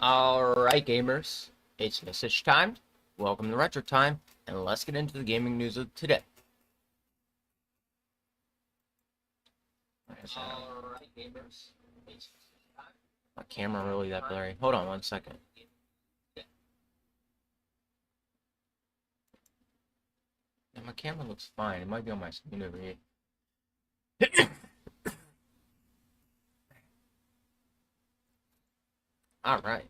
Alright, gamers, it's message time. Welcome to Retro Time, and let's get into the gaming news of today. Alright, gamers, it's message time. My camera really that blurry. Hold on one second. Yeah, my camera looks fine. It might be on my screen over here. Alright.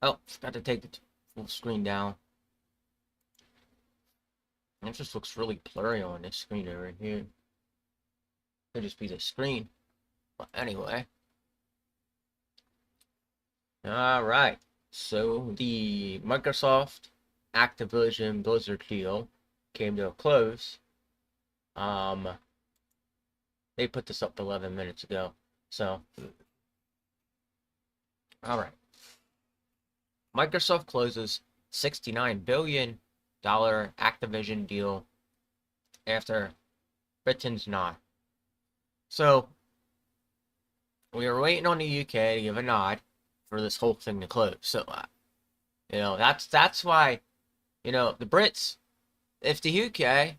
Oh, forgot to take the full screen down. It just looks really blurry on this screen over here. Could just be the screen. But anyway. Alright. So the Microsoft Activision Blizzard deal came to a close. They put this up 11 minutes ago. So alright. Microsoft closes $69 billion Activision deal after Britain's nod. So, we were waiting on the UK to give a nod for this whole thing to close. So, that's why, the Brits, if the UK,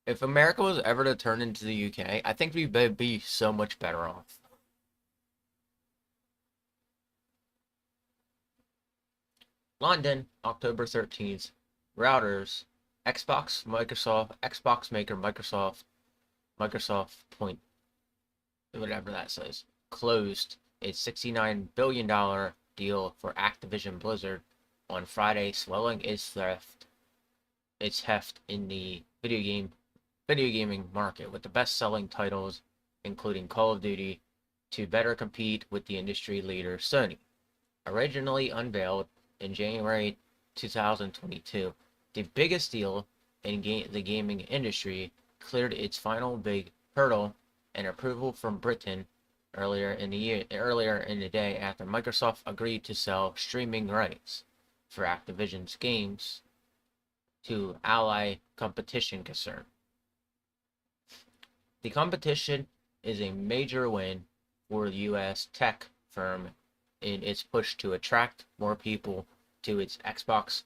if America was ever to turn into the UK, I think we'd be so much better off. London, October 13th. Routers, Xbox maker Microsoft Point, whatever that says, closed its $69 billion deal for Activision Blizzard on Friday, swelling its heft in the video gaming market, with the best-selling titles including Call of Duty to better compete with the industry leader Sony. Originally unveiled in January 2022, the biggest deal in the gaming industry cleared its final big hurdle and approval from Britain earlier in the day after Microsoft agreed to sell streaming rights for Activision's games to ally competition concern. The competition is a major win for the US tech firm in its push to attract more people to its Xbox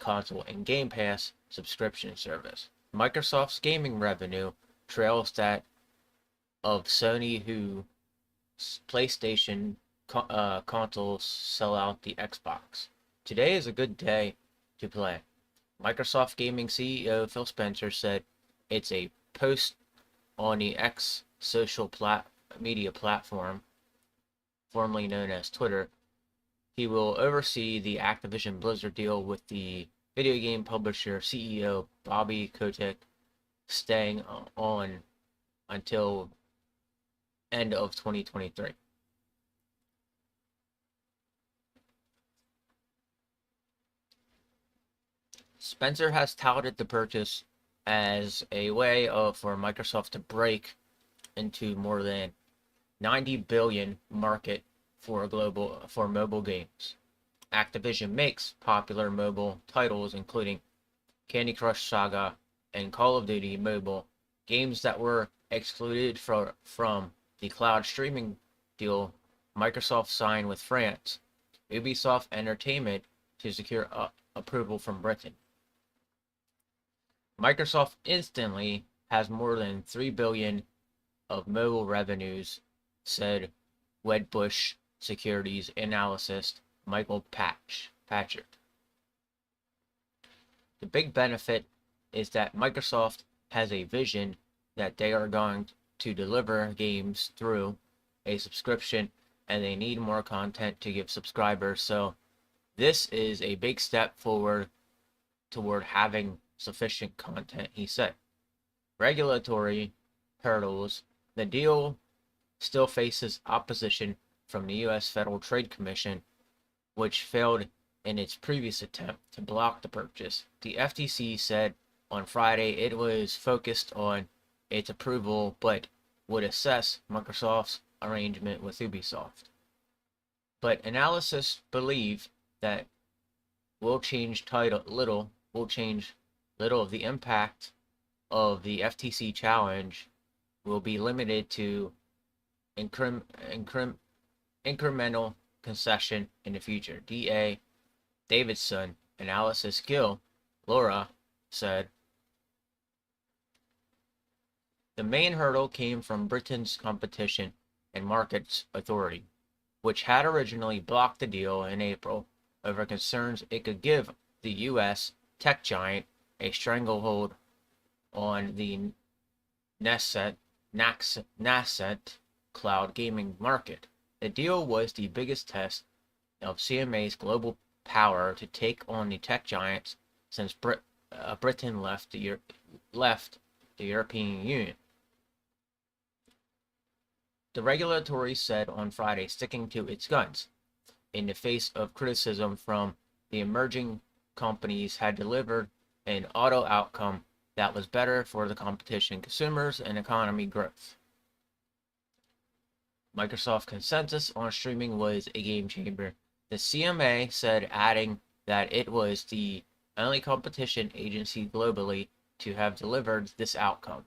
console and Game Pass subscription service. Microsoft's gaming revenue trails that of Sony, whose PlayStation consoles sell out the Xbox. Today is a good day to play. Microsoft Gaming CEO Phil Spencer said it's a post on the X social media platform, formerly known as Twitter. He will oversee the Activision Blizzard deal with the video game publisher CEO Bobby Kotick staying on until end of 2023. Spencer has touted the purchase as a way for Microsoft to break into more than $90 billion market for mobile games. Activision makes popular mobile titles including Candy Crush Saga and Call of Duty Mobile, games that were excluded from the cloud streaming deal Microsoft signed with France, Ubisoft Entertainment to secure approval from Britain. Microsoft instantly has more than $3 billion of mobile revenues, said Wedbush Securities analyst Michael Patrick. The big benefit is that Microsoft has a vision that they are going to deliver games through a subscription, and they need more content to give subscribers. So this is a big step forward toward having sufficient content, he said. Regulatory hurdles. The deal still faces opposition from the U.S. Federal Trade Commission, which failed in its previous attempt to block the purchase. The FTC said on Friday it was focused on its approval, but would assess Microsoft's arrangement with Ubisoft. But analysts believe that will change little of the impact of the FTC challenge will be limited to incremental concession in the future. D.A. Davidson Analysis Gill Laura said, the main hurdle came from Britain's Competition and Markets Authority, which had originally blocked the deal in April over concerns it could give the U.S. tech giant a stranglehold on the nascent cloud gaming market. The deal was the biggest test of CMA's global power to take on the tech giants since Britain left the European Union. The regulatory said on Friday, sticking to its guns, in the face of criticism from the emerging companies, had delivered an auto outcome that was better for the competition, consumers, and economy growth. Microsoft consensus on streaming was a game changer, the CMA said, adding that it was the only competition agency globally to have delivered this outcome.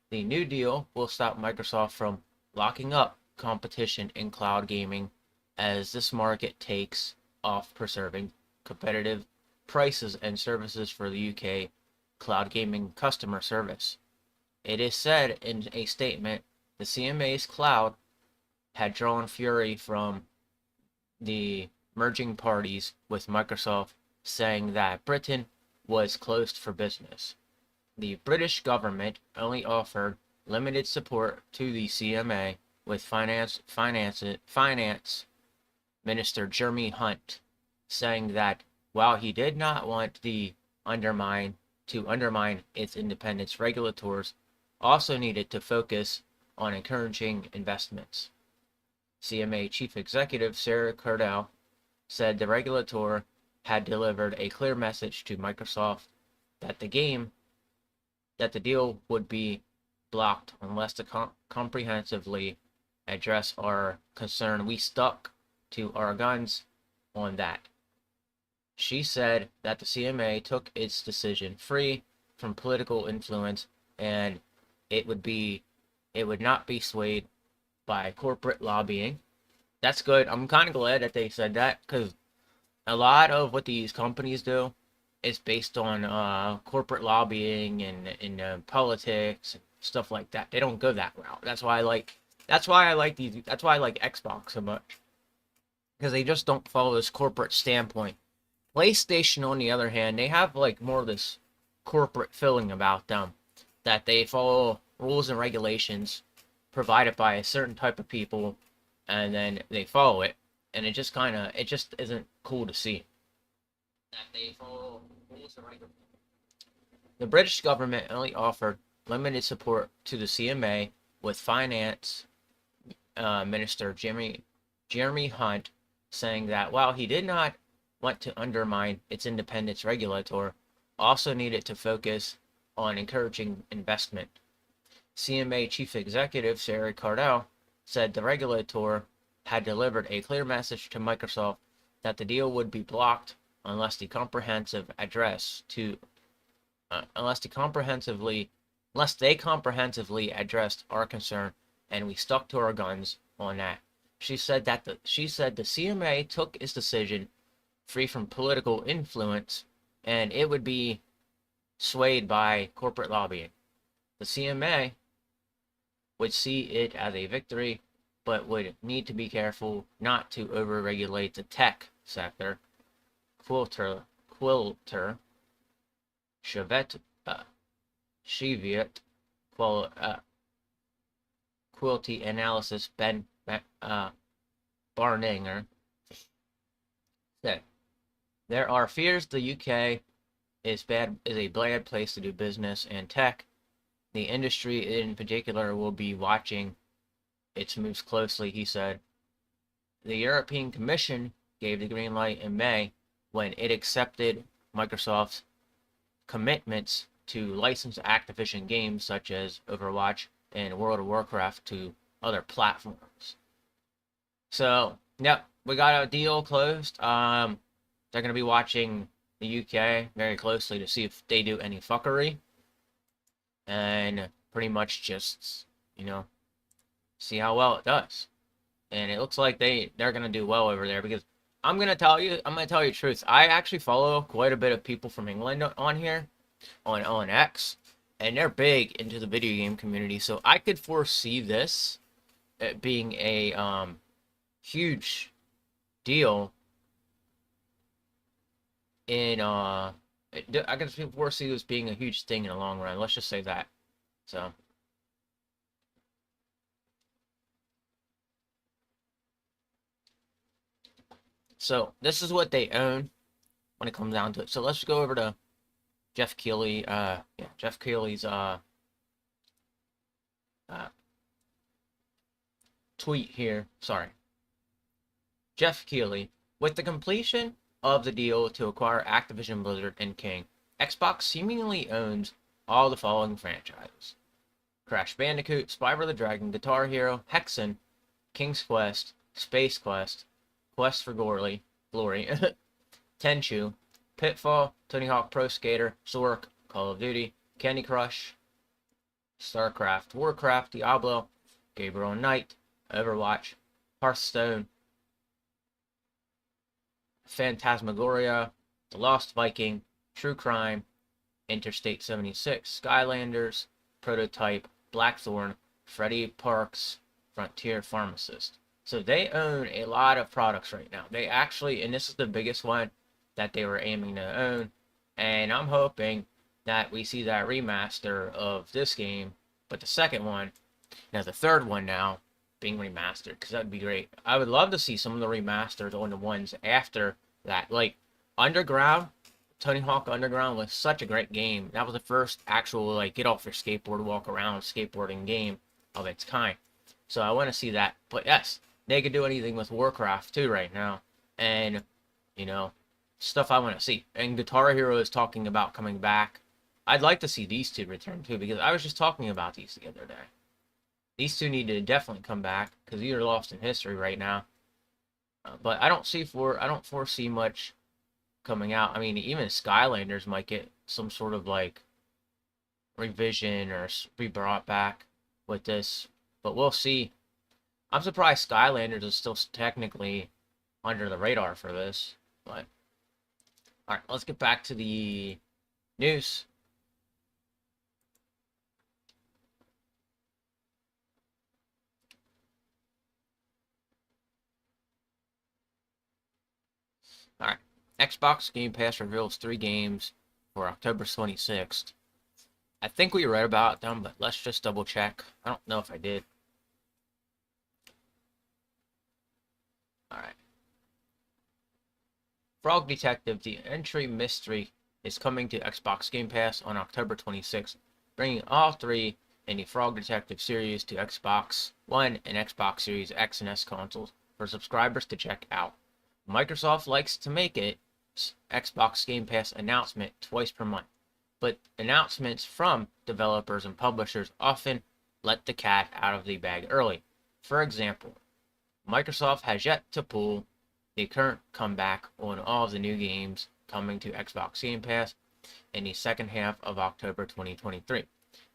The new deal will stop Microsoft from locking up competition in cloud gaming as this market takes off, preserving competitive prices and services for the UK cloud gaming customer service. It is said in a statement the CMA's cloud had drawn fury from the merging parties, with Microsoft saying that Britain was closed for business. The British government only offered limited support to the CMA, with Finance Minister Jeremy Hunt saying that while he did not want to undermine its independence, regulators also needed to focus on encouraging investments. CMA Chief Executive Sarah Cardell said the regulator had delivered a clear message to Microsoft that the deal would be blocked unless they comprehensively address our concern. We stuck to our guns on that. She said that the CMA took its decision free from political influence, and it would not be swayed by corporate lobbying. That's good. I'm kind of glad that they said that, because a lot of what these companies do is based on corporate lobbying and politics and stuff like that. They don't go that route. That's why I like Xbox so much, because they just don't follow this corporate standpoint. PlayStation, on the other hand, they have like more of this corporate feeling about them, that they follow rules and regulations provided by a certain type of people, and then they follow it, and it just isn't cool to see that they follow rules and regulations. The British government only offered limited support to the CMA, with Finance Minister Jeremy Hunt saying that while he did not want to undermine its independence, regulator also needed to focus on encouraging investment. CMA Chief Executive Sarah Cardell said the regulator had delivered a clear message to Microsoft that the deal would be blocked unless they comprehensively addressed our concern, and we stuck to our guns on that. She said the CMA took its decision free from political influence, and it would be swayed by corporate lobbying. The CMA would see it as a victory, but would need to be careful not to overregulate the tech sector. Quilter Cheviot Quality Analysis Ben Barninger said, there are fears the UK is a bad place to do business, and tech, the industry in particular, will be watching its moves closely, he said. The European Commission gave the green light in May when it accepted Microsoft's commitments to license Activision games such as Overwatch and World of Warcraft to other platforms. So, yep, we got a deal closed. They're going to be watching the UK very closely to see if they do any fuckery, and pretty much just, see how well it does. and it looks like they're gonna do well over there because I'm gonna tell you the truth. I actually follow quite a bit of people from England on here on X, and they're big into the video game community. So I could foresee this being a huge deal in I can foresee this being a huge thing in the long run. Let's just say that. So this is what they own when it comes down to it. So let's go over to Jeff Keighley. Yeah, Jeff Keighley's uh tweet here. Sorry, Jeff Keighley. With the completion of the deal to acquire Activision Blizzard and King, Xbox seemingly owns all the following franchises: Crash Bandicoot, Spyro the Dragon, Guitar Hero, Hexen, King's Quest, Space Quest, Quest for Glory, Tenchu, Pitfall, Tony Hawk Pro Skater, Zork, Call of Duty, Candy Crush, StarCraft, Warcraft, Diablo, Gabriel Knight, Overwatch, Hearthstone, Phantasmagoria, The Lost Viking, True Crime, Interstate 76, Skylanders, Prototype, Blackthorn, Freddy Parks, Frontier Pharmacist. So they own a lot of products right now. They actually, and this is the biggest one that they were aiming to own, and I'm hoping that we see that remaster of this game, but the second one, now the third one now, being remastered, because that'd be great. I would love to see some of the remasters on the ones after that. Like Underground, Tony Hawk Underground was such a great game. That was the first actual like get off your skateboard, walk around skateboarding game of its kind. So I want to see that. But yes, they could do anything with Warcraft too right now, and you know, stuff I want to see. And Guitar Hero is talking about coming back. I'd like to see these two return too, because I was just talking about these the other day. These two need to definitely come back because these are lost in history right now. But I don't foresee much coming out. I mean, even Skylanders might get some sort of like revision or be brought back with this, but we'll see. I'm surprised Skylanders is still technically under the radar for this. But all right, let's get back to the news. All right. Xbox Game Pass reveals 3 games for October 26th. I think we read about them, but let's just double check. I don't know if I did. All right. Frog Detective: The Entry Mystery is coming to Xbox Game Pass on October 26th, bringing all 3 in the Frog Detective series to Xbox One and Xbox Series X and S consoles for subscribers to check out. Microsoft likes to make its Xbox Game Pass announcement twice per month, but announcements from developers and publishers often let the cat out of the bag early. For example, Microsoft has yet to pull the current comeback on all of the new games coming to Xbox Game Pass in the second half of October 2023.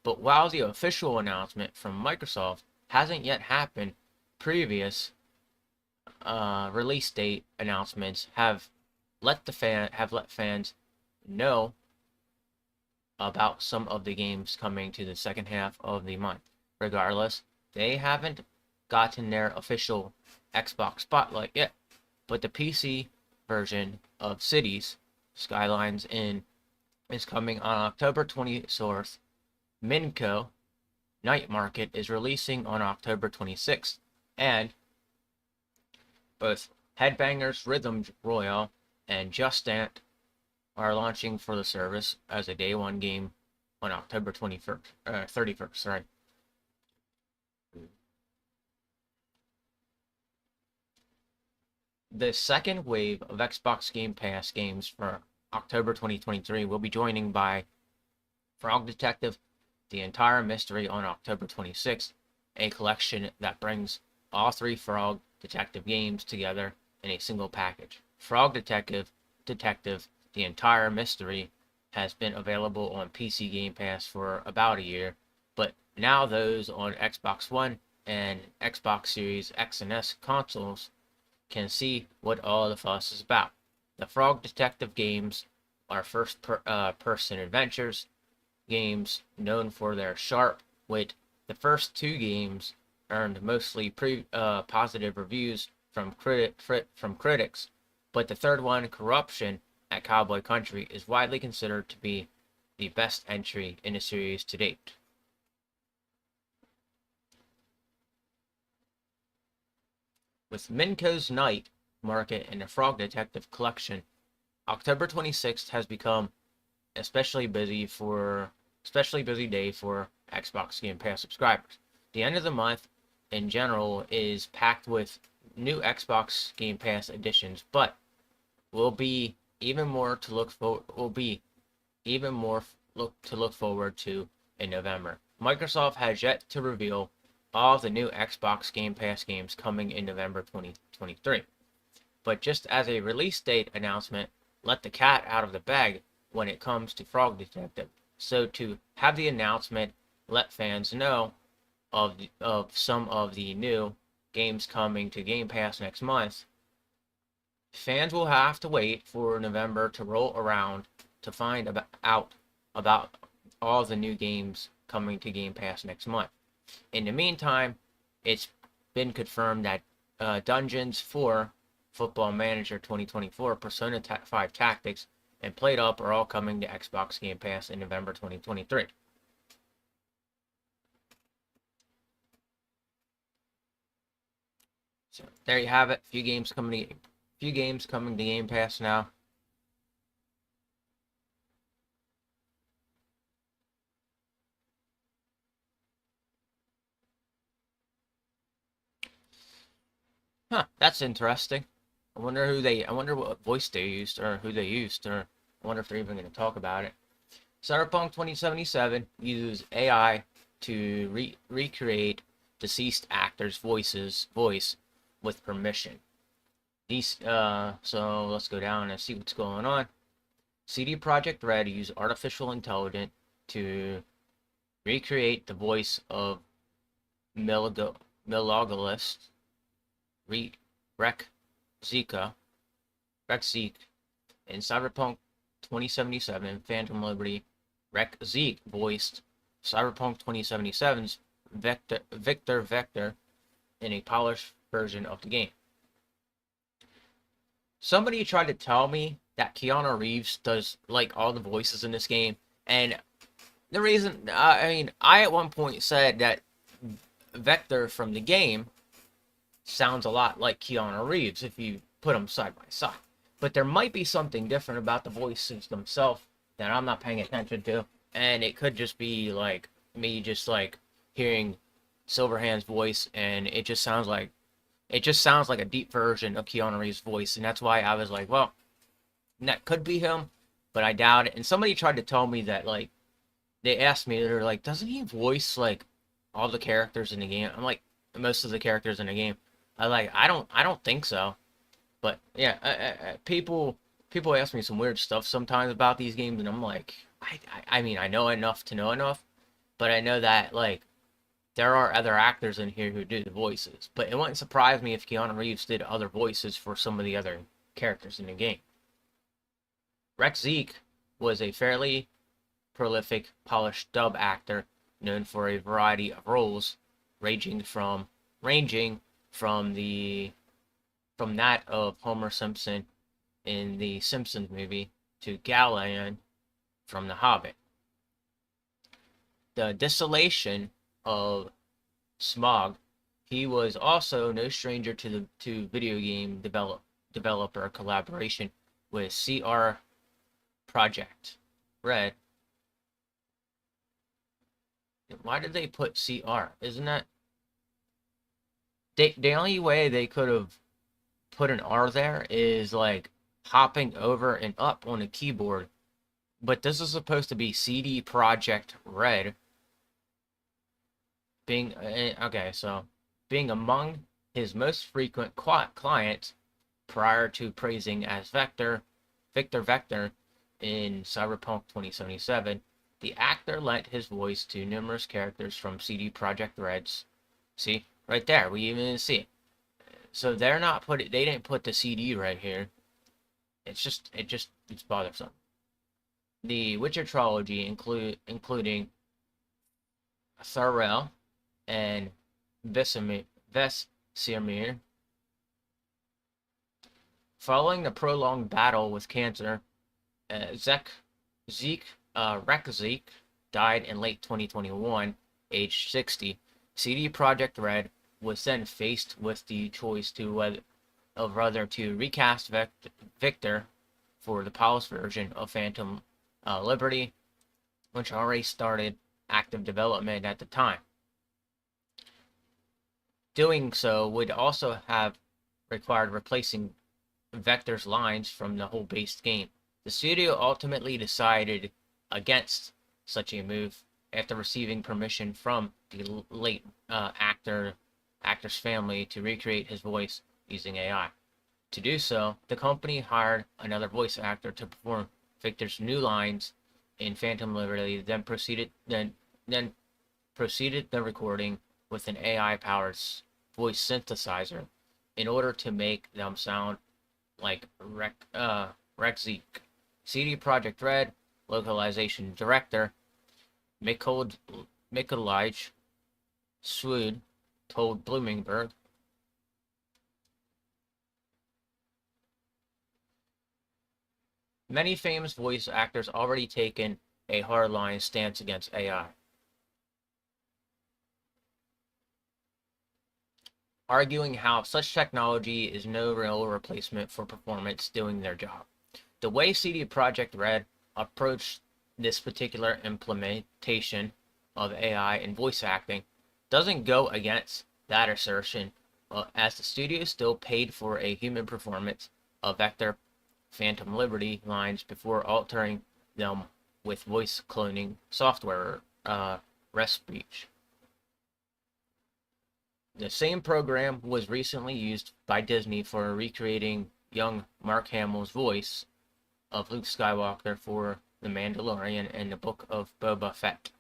But while the official announcement from Microsoft hasn't yet happened, previous release date announcements have let fans know about some of the games coming to the second half of the month. Regardless, they haven't gotten their official Xbox spotlight yet, but the PC version of Cities Skylines Inn is coming on October 24th. Minco Night Market is releasing on October 26th, and both Headbangers Rhythm Royale and Just Dance are launching for the service as a day one game on October 31st. Sorry. The second wave of Xbox Game Pass games for October 2023 will be joining by Frog Detective: The Entire Mystery on October 26th, a collection that brings all 3 Frog Detective games together in a single package. Frog Detective: The Entire Mystery has been available on PC Game Pass for about a year, but now those on Xbox One and Xbox Series X and S consoles can see what all the fuss is about. The Frog Detective games are first-person adventures games known for their sharp wit. The first two games earned mostly positive reviews from critics, but the third one, Corruption at Cowboy Country, is widely considered to be the best entry in the series to date. With Minko's Night Market and the Frog Detective Collection, October 26th has become especially busy day for Xbox Game Pass subscribers. The end of the month in general is packed with new Xbox Game Pass editions, but will be even more to look forward to in November. Microsoft has yet to reveal all of the new Xbox Game Pass games coming in November 2023. But just as a release date announcement, let the cat out of the bag when it comes to Frog Detective. So to have the announcement let fans know of some of the new games coming to Game Pass next month, fans will have to wait for November to roll around to find out about all the new games coming to Game Pass next month. In the meantime, it's been confirmed that Dungeons 4, Football Manager 2024, Persona 5 Tactics, and Played Up are all coming to Xbox Game Pass in November 2023. So there you have it. Few games coming to Game Pass now. Huh, that's interesting. I wonder what voice they used, or who they used, or I wonder if they're even going to talk about it. Cyberpunk 2077 uses AI to recreate deceased actors' voice with permission. So let's go down and see what's going on. CD Projekt Red used artificial intelligence to recreate the voice of Melogalist Rek Zeke in Cyberpunk 2077. Phantom Liberty. Rek Zeke voiced Cyberpunk 2077's Victor in a polished version of the game. Somebody tried to tell me that Keanu Reeves does like all the voices in this game, and the reason, I at one point said that Vector from the game sounds a lot like Keanu Reeves if you put them side by side. But there might be something different about the voices themselves that I'm not paying attention to, and it could just be like me just like hearing Silverhand's voice, and it just sounds like a deep version of Keanu Reeves' voice, and that's why I was like, well, that could be him, but I doubt it. And somebody tried to tell me that, like, they asked me, they're like, doesn't he voice like all the characters in the game? I'm like, most of the characters in the game. I don't think so. But yeah, people ask me some weird stuff sometimes about these games, and I'm like, I mean, I know enough to know enough, but I know that like there are other actors in here who do the voices. But it wouldn't surprise me if Keanu Reeves did other voices for some of the other characters in the game. Rex Zeke was a fairly prolific, polished dub actor known for a variety of roles, ranging from that of Homer Simpson in the Simpsons movie to Galan from The Hobbit. The desolation of Smog, he was also no stranger to video game developer collaboration with CR Project Red. Why did they put CR? Isn't that the only way they could have put an R there is like hopping over and up on a keyboard. But this is supposed to be CD Projekt Red. Being among his most frequent clients prior to praising as Victor in Cyberpunk 2077, the actor lent his voice to numerous characters from CD Projekt Red's right there. We even see it. So they didn't put the CD right here. It's bothersome. The Witcher trilogy including Thorel and Vesemir. Following the prolonged battle with cancer, Zeke Rekzik died in late 2021, aged 60. CD Projekt Red was then faced with the choice of whether to recast Victor for the polished version of Phantom Liberty, which already started active development at the time. Doing so would also have required replacing Vector's lines from the whole base game. The studio ultimately decided against such a move after receiving permission from the late actor's family to recreate his voice using AI. To do so, the company hired another voice actor to perform Victor's new lines in Phantom Liberty, then proceeded the recording with an AI-powered voice synthesizer in order to make them sound like Rekzik. CD Projekt Red localization director Mikolaj Swede told Bloomberg, many famous voice actors already taken a hardline stance against AI, arguing how such technology is no real replacement for performance doing their job. The way CD Projekt Red approached this particular implementation of AI in voice acting doesn't go against that assertion, as the studio still paid for a human performance of Vector Phantom Liberty lines before altering them with voice cloning software, Respeech. The same program was recently used by Disney for recreating young Mark Hamill's voice of Luke Skywalker for The Mandalorian and the Book of Boba Fett.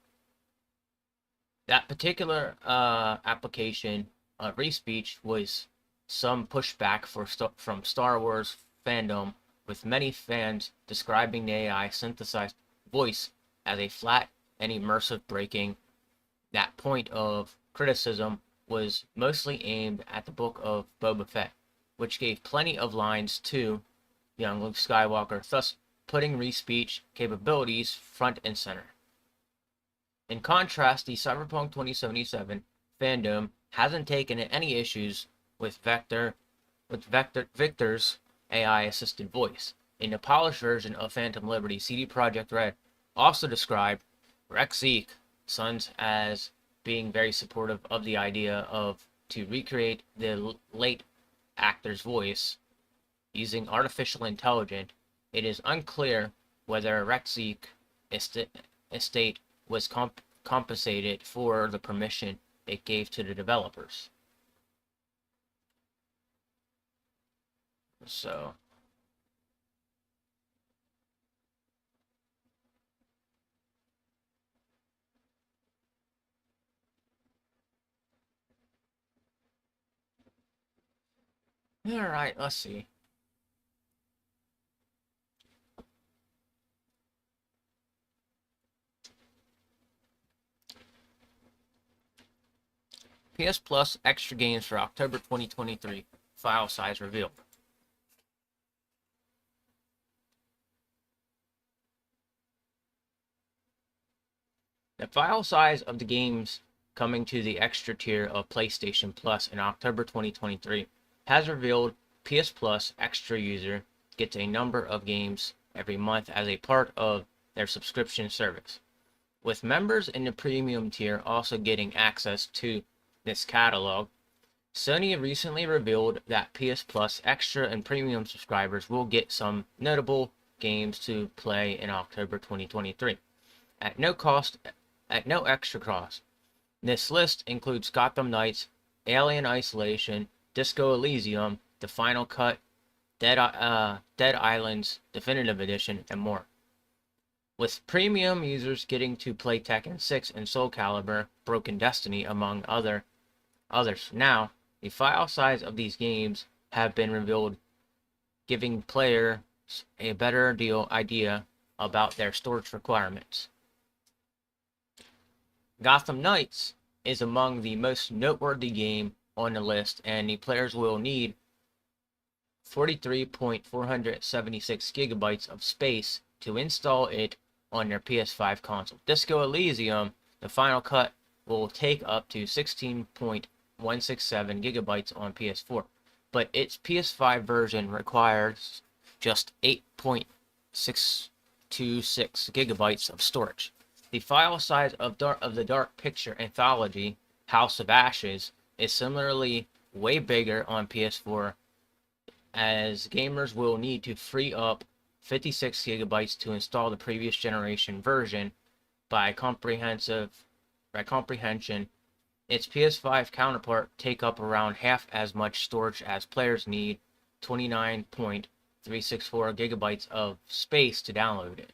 That particular application of Respeech was some pushback from Star Wars fandom, with many fans describing the AI synthesized voice as a flat and immersive breaking. That point of criticism was mostly aimed at the Book of Boba Fett, which gave plenty of lines to young Luke Skywalker, thus putting Respeech capabilities front and center. In contrast, the Cyberpunk 2077 fandom hasn't taken any issues with Victor's AI-assisted voice. In the polished version of Phantom Liberty, CD Projekt Red also described Rekzik Sons as being very supportive of the idea to recreate the late actor's voice using artificial intelligence. It is unclear whether Rekzik estate was compensated for the permission it gave to the developers. So, alright, let's see. PS Plus extra games for October 2023. File size revealed. The file size of the games coming to the extra tier of PlayStation Plus in October 2023 has revealed PS Plus extra user gets a number of games every month as a part of their subscription service, with members in the premium tier also getting access to this catalog. Sony recently revealed that PS Plus extra and premium subscribers will get some notable games to play in October 2023 at no extra cost. This list includes Gotham Knights, Alien Isolation, Disco Elysium, The Final Cut, Dead Islands Definitive Edition, and more. With premium users getting to play Tekken 6 and Soul Calibur, Broken Destiny, among other others. Now, the file size of these games have been revealed, giving players a better idea about their storage requirements. Gotham Knights is among the most noteworthy game on the list, and the players will need 43.476 gigabytes of space to install it on their PS5 console. Disco Elysium, the final cut, will take up to 16.167 gigabytes on PS4, but its PS5 version requires just 8.626 gigabytes of storage. The file size of the Dark Picture anthology, House of Ashes, is similarly way bigger on PS4, as gamers will need to free up 56 gigabytes to install the previous generation version. By comprehension, its PS5 counterpart take up around half as much storage as players need, 29.364 gigabytes of space to download it.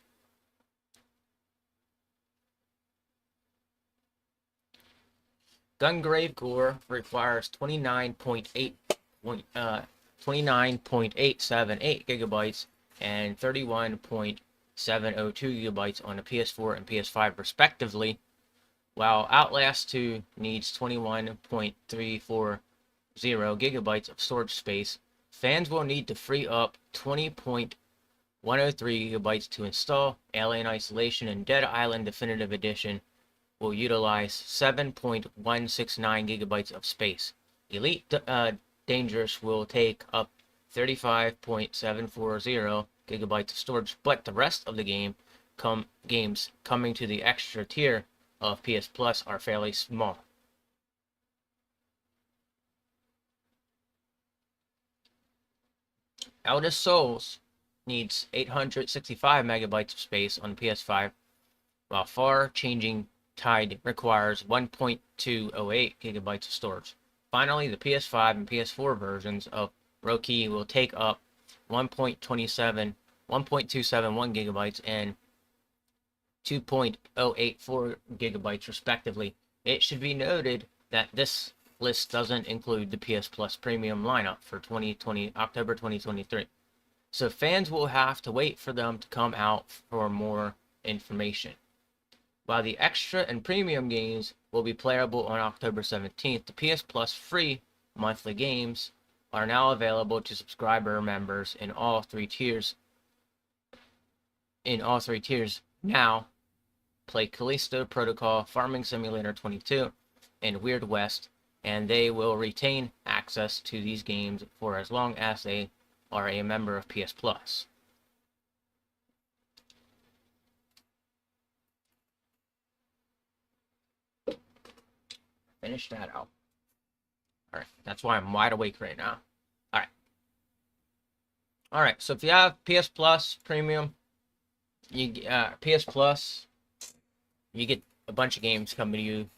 Gungrave Gore requires 29.878 gigabytes and 31.702 gigabytes on the PS4 and PS5 respectively, while Outlast 2 needs 21.340 gigabytes of storage space. Fans will need to free up 20.103 gigabytes to install. Alien Isolation and Dead Island Definitive Edition will utilize 7.169 gigabytes of space. Elite Dangerous will take up 35.740 gigabytes of storage, but the rest of the games coming to the extra tier of PS Plus are fairly small. Elder Souls needs 865 megabytes of space on PS5, while Far Changing Tide requires 1.208 gigabytes of storage. Finally, the PS5 and PS4 versions of Roki will take up 1.271 gigabytes and 2.084 gigabytes respectively. It should be noted that this list doesn't include the PS Plus Premium lineup for October 2023. So fans will have to wait for them to come out for more information. While the extra and premium games will be playable on October 17th, the PS Plus free monthly games are now available to subscriber members in all three tiers. Now, play Callisto Protocol, Farming Simulator 22, and Weird West, and they will retain access to these games for as long as they are a member of PS Plus. Finish that out. Alright, that's why I'm wide awake right now. Alright, so if you have PS Plus Premium, PS Plus, you get a bunch of games coming to you,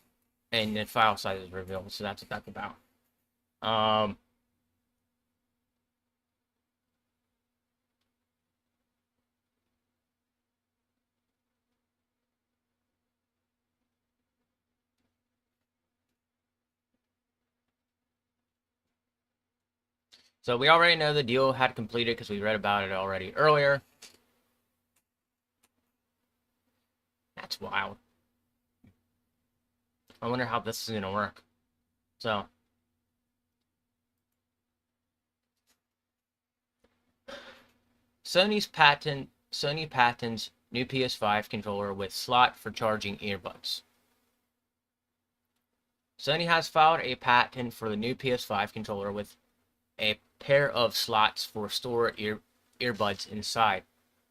and the file size is revealed, so that's what that's about. So we already know the deal had completed because we read about it already earlier. That's wild. I wonder how this is going to work. So, Sony patents new PS5 controller with slot for charging earbuds. Sony has filed a patent for the new PS5 controller with a pair of slots for store earbuds inside.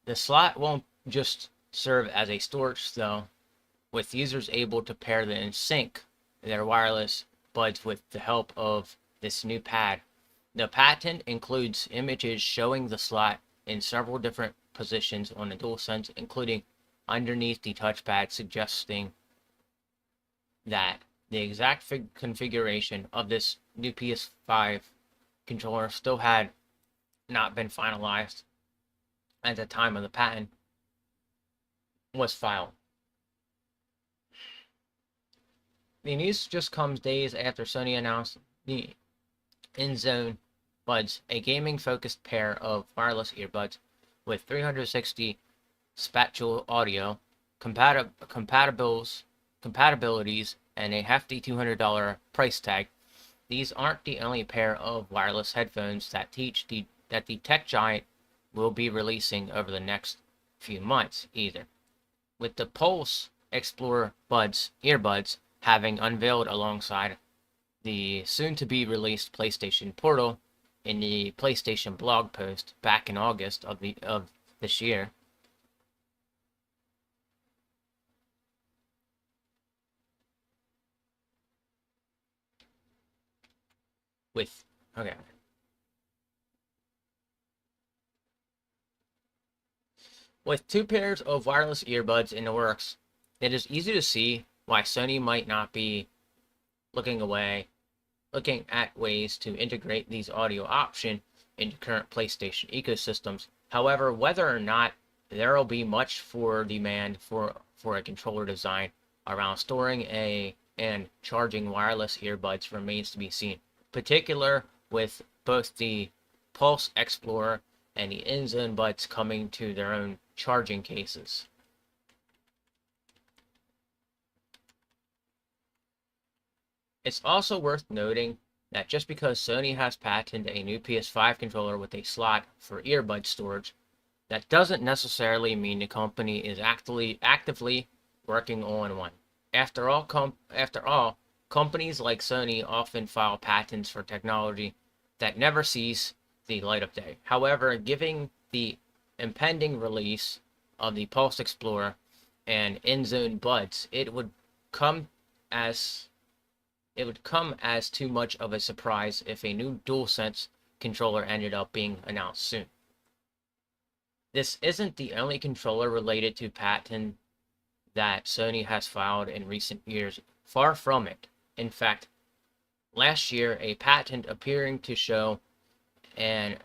The slot won't just serve as a storage though, with users able to pair them and sync their wireless buds with the help of this new pad. The patent includes images showing the slot in several different positions on the DualSense, including underneath the touchpad, suggesting that the exact configuration of this new PS5 controller still had not been finalized at the time of the patent was filed. The news just comes days after Sony announced the InZone Buds, a gaming-focused pair of wireless earbuds with 360 spatial audio, compatibilities, and a hefty $200 price tag. These aren't the only pair of wireless headphones that the tech giant will be releasing over the next few months either. With the Pulse Explorer earbuds having unveiled alongside the soon-to-be released PlayStation Portal in the PlayStation blog post back in August of this year. With okay. With two pairs of wireless earbuds in the works, it is easy to see why Sony might not be looking at ways to integrate these audio options into current PlayStation ecosystems. However, whether or not there will be much for demand for a controller design around storing and charging wireless earbuds remains to be seen, particular with both the Pulse Explorer and the InZone buds coming to their own charging cases. It's also worth noting that just because Sony has patented a new PS5 controller with a slot for earbud storage, that doesn't necessarily mean the company is actively working on one. After all, companies like Sony often file patents for technology that never sees the light of day. However, given the impending release of the Pulse Explorer and InZone buds, it would come as too much of a surprise if a new DualSense controller ended up being announced soon. This isn't the only controller related to patent that Sony has filed in recent years. Far from it. In fact, last year, a patent appearing to show an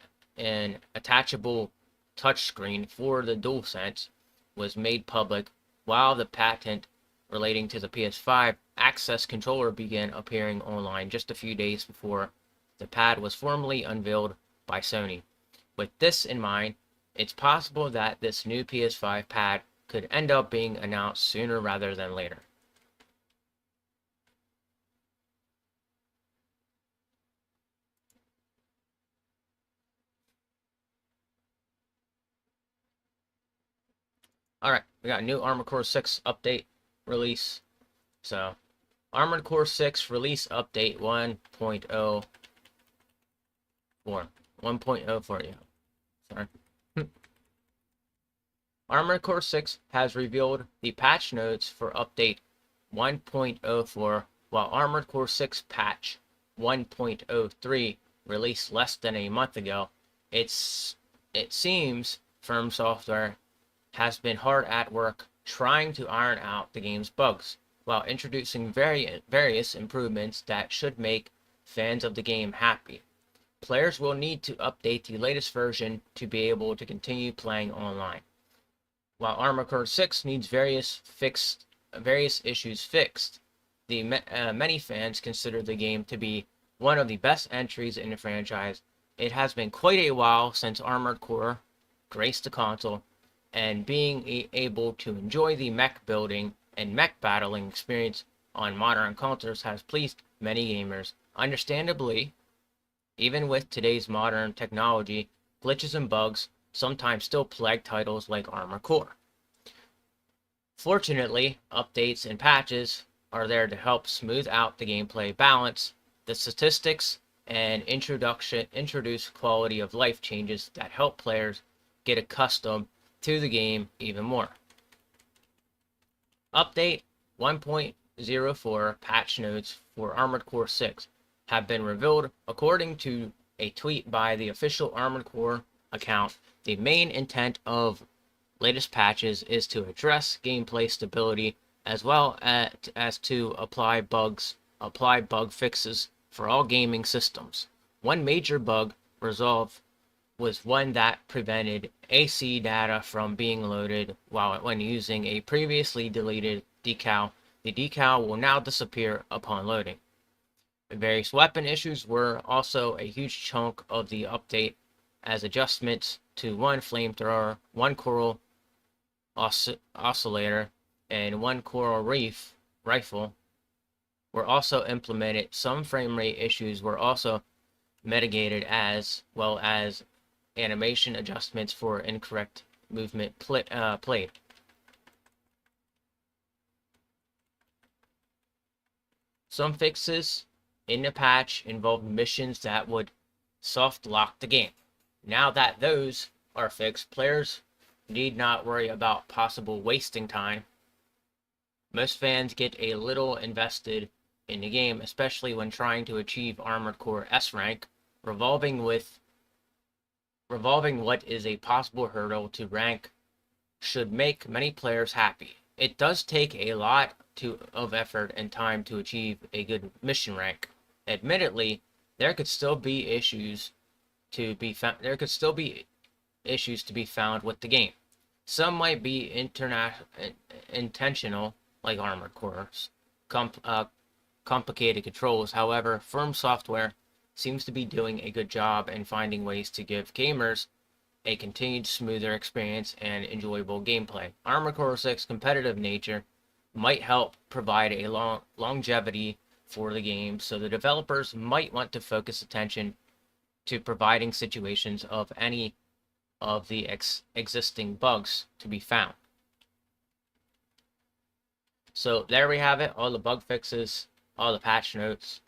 attachable touchscreen for the DualSense was made public, while the patent relating to the PS5 Access controller began appearing online just a few days before the pad was formally unveiled by Sony. With this in mind, it's possible that this new PS5 pad could end up being announced sooner rather than later. Alright, we got a new Armored Core 6 update release. So, Armored Core 6 release update 1.04. 1.04, yeah. Sorry. Armored Core 6 has revealed the patch notes for update 1.04, while Armored Core 6 patch 1.03 released less than a month ago. It seems Firm Software has been hard at work trying to iron out the game's bugs, while introducing various improvements that should make fans of the game happy. Players will need to update the latest version to be able to continue playing online. While Armored Core 6 needs various issues fixed, many fans consider the game to be one of the best entries in the franchise. It has been quite a while since Armored Core graced the console, and being able to enjoy the mech building and mech battling experience on modern consoles has pleased many gamers. Understandably, even with today's modern technology, glitches and bugs sometimes still plague titles like Armored Core. Fortunately, updates and patches are there to help smooth out the gameplay balance, the statistics, and introduce quality of life changes that help players get accustomed to the game even more. Update 1.04 patch notes for Armored Core 6 have been revealed. According to a tweet by the official Armored Core account, the main intent of latest patches is to address gameplay stability as well as to apply bug fixes for all gaming systems. One major bug resolve was one that prevented AC data from being loaded when using a previously deleted decal The decal will now disappear upon loading. Various weapon issues were also a huge chunk of the update, as adjustments to one flamethrower, one coral oscillator, and one coral reef rifle were also implemented. Some frame rate issues were also mitigated, as well as animation adjustments for incorrect movement played. Some fixes in the patch involved missions that would soft lock the game. Now that those are fixed, players need not worry about possible wasting time. Most fans get a little invested in the game, especially when trying to achieve Armored Core S rank, revolving what is a possible hurdle to rank should make many players happy. It does take a lot of effort and time to achieve a good mission rank. Admittedly, there could still be issues to be found. There could still be issues to be found with the game. Some might be intentional, like Armored Cores, complicated controls. However, Firm Software seems to be doing a good job in finding ways to give gamers a continued smoother experience and enjoyable gameplay. Armored Core 6 competitive nature might help provide a longevity for the game, so the developers might want to focus attention to providing situations of any of the existing bugs to be found. So there we have it, all the bug fixes, all the patch notes.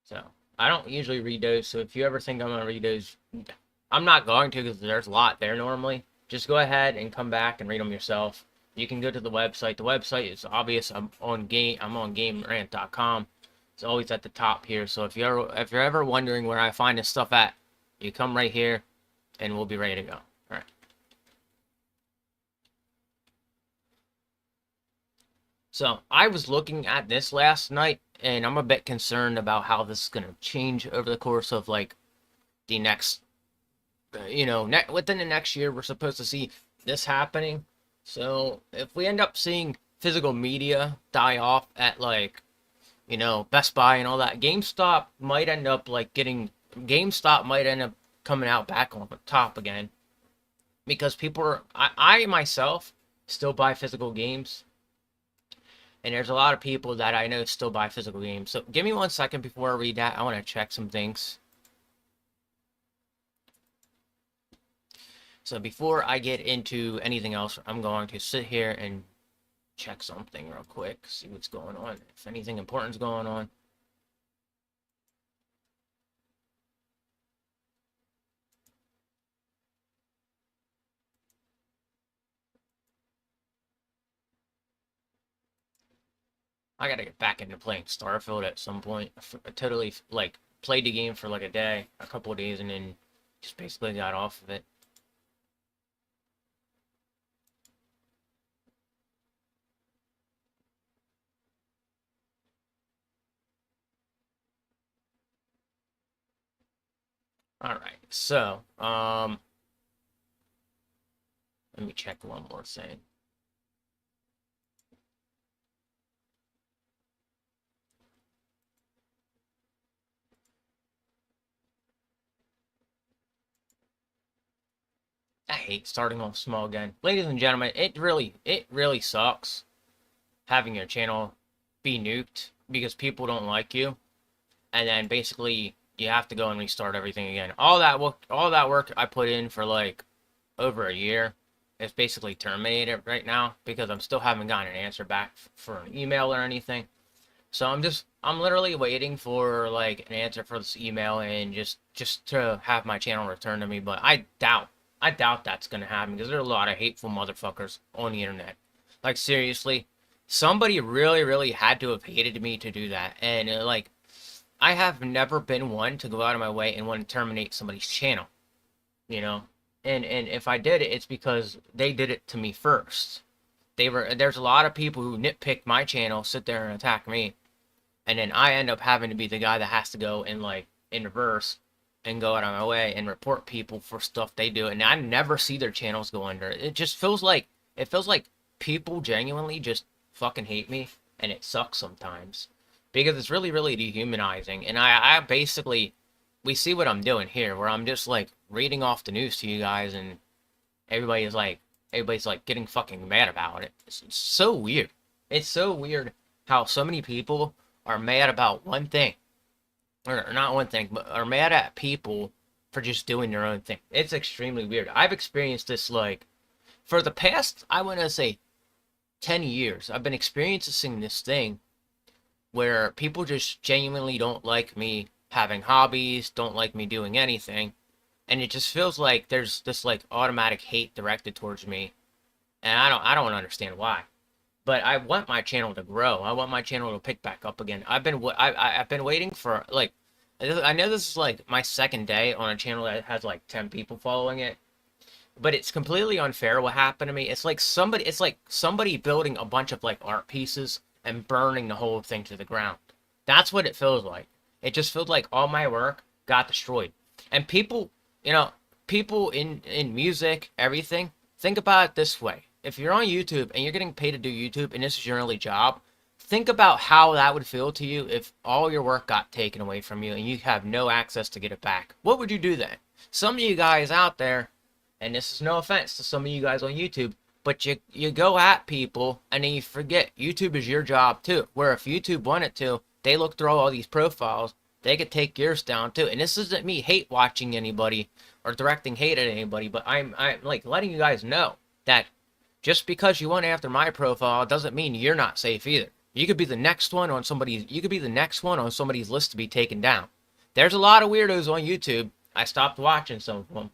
So I don't usually read those, so if you ever think I'm going to read those, I'm not going to, because there's a lot there normally. Just go ahead and come back and read them yourself. You can go to the website. The website is obvious. I'm on GameRant.com. It's always at the top here. So if you're ever wondering where I find this stuff at, you come right here, and we'll be ready to go. All right. So I was looking at this last night, and I'm a bit concerned about how this is going to change over the course of like the next, within the next year. We're supposed to see this happening. So if we end up seeing physical media die off at like, Best Buy and all that, GameStop might end up coming out back on the top again, because I myself still buy physical games, and there's a lot of people that I know still buy physical games. So give me 1 second before I read that. I want to check some things. So before I get into anything else, I'm going to sit here and check something real quick, see what's going on, if anything important's going on. I gotta get back into playing Starfield at some point. I totally played the game for like a couple of days, and then just basically got off of it. All right, so let me check one more thing. I hate starting off small again. Ladies and gentlemen, it really sucks having your channel be nuked because people don't like you, and then basically you have to go and restart everything again. All that work I put in for like over a year is basically terminated right now, because I'm still haven't gotten an answer back for an email or anything. So I'm literally waiting for like an answer for this email, and just to have my channel returned to me. But I doubt that's gonna happen, because there are a lot of hateful motherfuckers on the internet. Like seriously, somebody really had to have hated me to do that. And I have never been one to go out of my way and want to terminate somebody's channel, And if I did it, it's because they did it to me first. There's a lot of people who nitpick my channel, sit there and attack me, and then I end up having to be the guy that has to go and in reverse and go out of my way and report people for stuff they do, and I never see their channels go under. It feels like people genuinely just fucking hate me, and it sucks sometimes because it's really really dehumanizing. And I basically, we see what I'm doing here, where I'm just like reading off the news to you guys, and everybody's like getting fucking mad about it. It's so weird. It's so weird how so many people are mad about one thing, or not one thing, but are mad at people for just doing their own thing. It's extremely weird. I've experienced this like for the past, I want to say 10 years. I've been experiencing this thing where people just genuinely don't like me having hobbies, don't like me doing anything, and it just feels like there's this like automatic hate directed towards me, and I don't understand why. But I want my channel to grow. I want my channel to pick back up again. I've been waiting for like, I know this is like my second day on a channel that has like 10 people following it, but it's completely unfair what happened to me. It's like somebody building a bunch of like art pieces and burning the whole thing to the ground. That's what it feels like. It just feels like all my work got destroyed. And people, people in music, everything, think about it this way. If you're on YouTube and you're getting paid to do YouTube and this is your only job, think about how that would feel to you if all your work got taken away from you and you have no access to get it back. What would you do then? Some of you guys out there, and this is no offense to some of you guys on YouTube, but you go at people and then you forget YouTube is your job too. Where if YouTube wanted to, they look through all these profiles, they could take yours down too. And this isn't me hate watching anybody or directing hate at anybody, but I'm like letting you guys know that just because you went after my profile doesn't mean you're not safe either. You could be the next one on somebody's list to be taken down. There's a lot of weirdos on YouTube. I stopped watching some of them.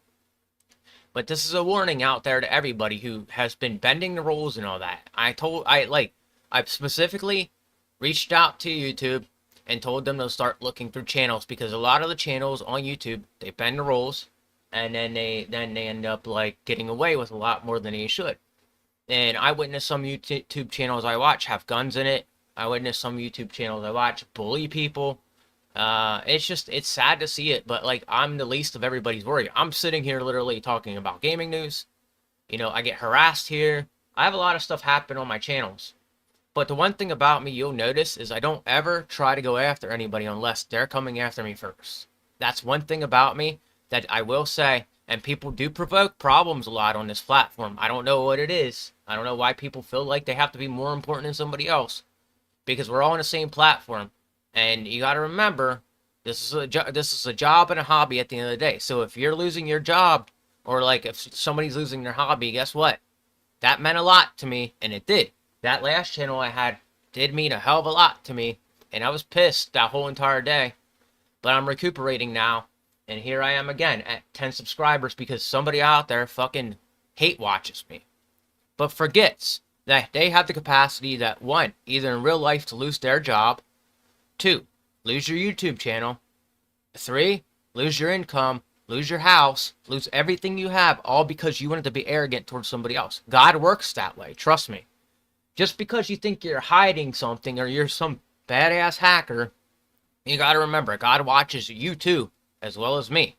But this is a warning out there to everybody who has been bending the rules and all that. I specifically reached out to YouTube and told them to start looking through channels, because a lot of the channels on YouTube, they bend the rules and then they end up like getting away with a lot more than they should. And I witnessed some YouTube channels I watch have guns in it. I witnessed some YouTube channels I watch bully people. It's sad to see it, but like I'm the least of everybody's worry. I'm sitting here literally talking about gaming news. I get harassed here. I have a lot of stuff happen on my channels. But the one thing about me you'll notice is I don't ever try to go after anybody unless they're coming after me first. That's one thing about me that I will say, and people do provoke problems a lot on this platform. I don't know what it is. I don't know why people feel like they have to be more important than somebody else, because we're all on the same platform. And you got to remember, this is a job and a hobby at the end of the day. So if you're losing your job, or like if somebody's losing their hobby, guess what? That meant a lot to me, and it did. That last channel I had did mean a hell of a lot to me, and I was pissed that whole entire day. But I'm recuperating now, and here I am again at 10 subscribers because somebody out there fucking hate watches me, but forgets that they have the capacity that, one, either in real life to lose their job, 2, lose your YouTube channel, 3, lose your income, lose your house, lose everything you have, all because you wanted to be arrogant towards somebody else. God works that way, trust me. Just because you think you're hiding something or you're some badass hacker, you gotta remember, God watches you too, as well as me.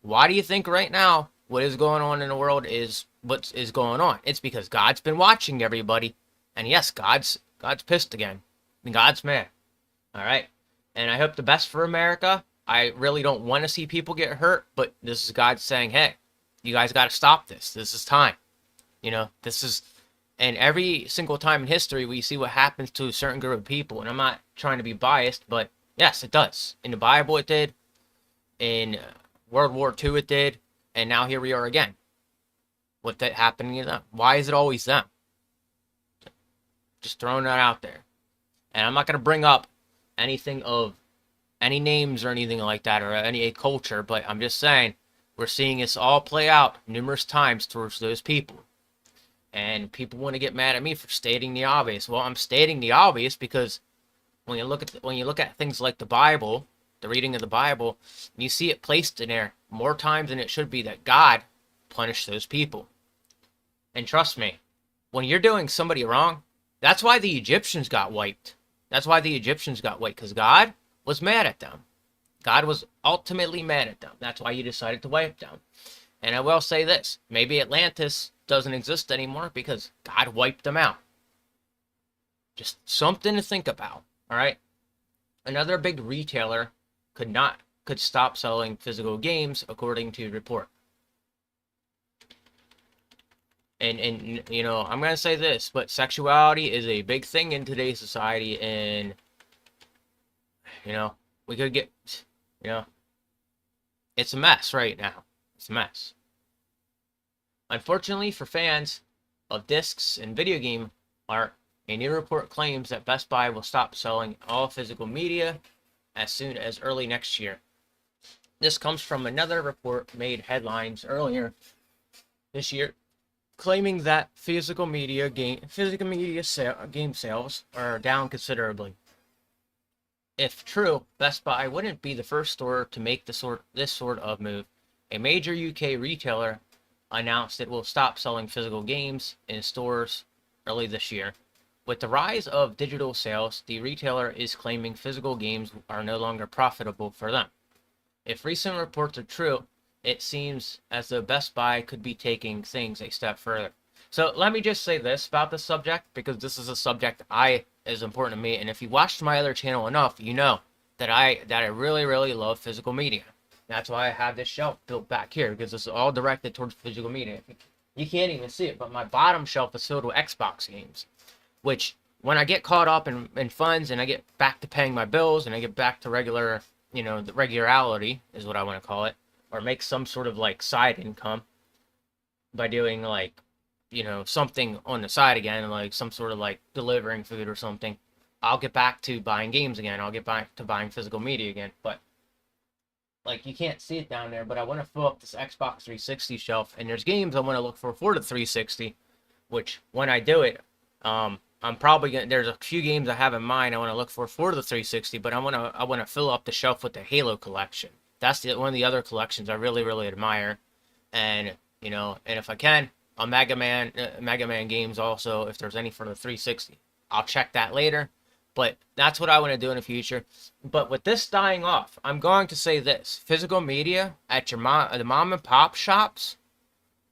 Why do you think right now what is going on in the world is what is going on? It's because God's been watching everybody, and yes, God's pissed again, and God's mad. All right, and I hope the best for America. I really don't want to see people get hurt, but this is God saying, hey, you guys got to stop this. This is time. This is, and every single time in history, we see what happens to a certain group of people, and I'm not trying to be biased, but yes, it does. In the Bible, it did. In World War II, it did. And now here we are again. What that happening to them? Why is it always them? Just throwing that out there. And I'm not going to bring up anything of any names or anything like that, or any culture, but I'm just saying we're seeing this all play out numerous times towards those people. And people want to get mad at me for stating the obvious. Well, I'm stating the obvious because when you look at things like the Bible, the reading of the Bible, you see it placed in there more times than it should be that God punished those people. And trust me, when you're doing somebody wrong, that's why the Egyptians got wiped. That's why the Egyptians got wiped, because God was mad at them. God was ultimately mad at them. That's why he decided to wipe them. And I will say this, maybe Atlantis doesn't exist anymore because God wiped them out. Just something to think about, all right? Another big retailer could stop selling physical games, according to report. And you know, I'm gonna say this, but sexuality is a big thing in today's society, and you know, we could get, you know, it's a mess right now. It's a mess. Unfortunately for fans of discs and video game art, a new report claims that Best Buy will stop selling all physical media as soon as early next year. This comes from another report made headlines earlier this year, claiming that game sales are down considerably. If true, Best Buy wouldn't be the first store to make this sort of move. A major UK retailer announced it will stop selling physical games in stores early this year. With the rise of digital sales, the retailer is claiming physical games are no longer profitable for them. If recent reports are true, it seems as though Best Buy could be taking things a step further. So let me just say this about this subject, because this is a subject is important to me, and if you watched my other channel enough, you know that I really love physical media. That's why I have this shelf built back here, because it's all directed towards physical media. You can't even see it, but my bottom shelf is filled with Xbox games, which when I get caught up in funds and I get back to paying my bills and I get back to regular, you know, the regularity is what I want to call it, or make some sort of like side income by doing like, you know, something on the side again, like some sort of like delivering food or something, I'll get back to buying games again. I'll get back to buying physical media again. But like, you can't see it down there, but I want to fill up this Xbox 360 shelf, and there's games I want to look for the 360, which when I do it, I'm probably gonna, there's a few games I have in mind I want to look for the 360, but I want to fill up the shelf with the Halo collection. That's one of the other collections I really admire, and you know, and if I can, a Mega Man games also, if there's any for the 360, I'll check that later. But that's what I want to do in the future. But with this dying off, I'm going to say this: physical media at your the mom and pop shops,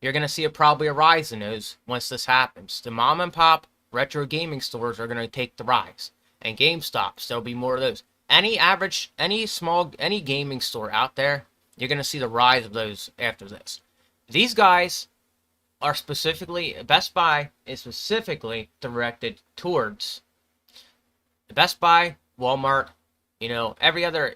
you're gonna see probably a rise in those once this happens. The mom and pop retro gaming stores are gonna take the rise, and GameStops, there'll be more of those. Any gaming store out there, you're gonna see the rise of those after this. These guys are specifically, Best Buy is specifically directed towards Best Buy, Walmart, you know, every other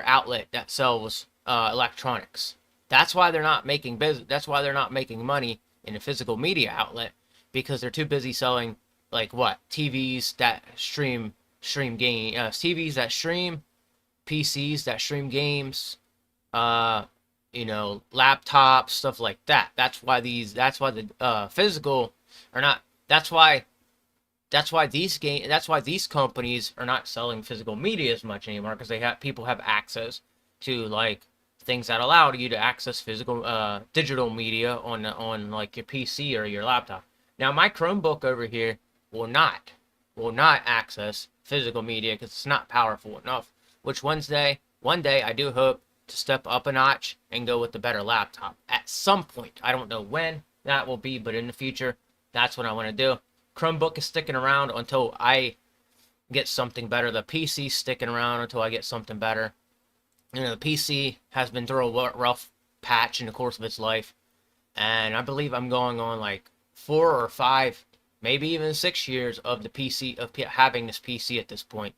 outlet that sells electronics. That's why they're not making That's why they're not making money in a physical media outlet, because they're too busy selling like what, TVs that stream TVs that stream, PCs that stream games, you know, laptops, stuff like that. That's why the physical are not. That's why these companies are not selling physical media as much anymore, because people have access to like things that allow you to access physical digital media on like your PC or your laptop. Now my Chromebook over here will not access physical media because it's not powerful enough. Which one day I do hope to step up a notch and go with the better laptop at some point. I don't know when that will be, but in the future, that's what I want to do. Chromebook is sticking around until I get something better. The PC's sticking around until I get something better. You know, the PC has been through a rough patch in the course of its life, and I believe I'm going on like 4 or 5, maybe even 6 years of the PC, of having this PC at this point.